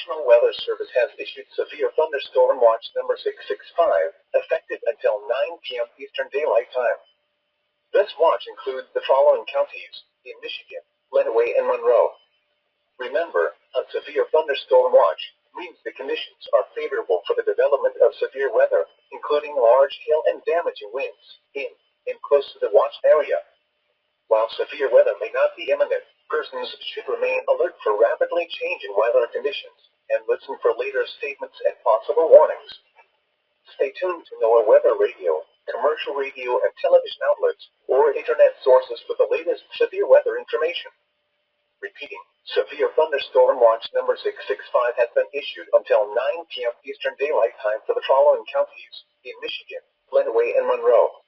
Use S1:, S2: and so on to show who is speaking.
S1: National Weather Service has issued severe thunderstorm watch number 665, effective until 9 p.m. Eastern Daylight Time. This watch includes the following counties in Michigan: Lenawee and Monroe. Remember, a severe thunderstorm watch means the conditions are favorable for the development of severe weather, including large hail and damaging winds, in and close to the watch area. While severe weather may not be imminent, persons should remain alert for rapidly changing weather conditions and listen for later statements and possible warnings. Stay tuned to NOAA weather radio, commercial radio and television outlets, or internet sources for the latest severe weather information. Repeating, severe thunderstorm watch number 665 has been issued until 9 p.m. Eastern Daylight Time for the following counties in Michigan: Lenawee and Monroe.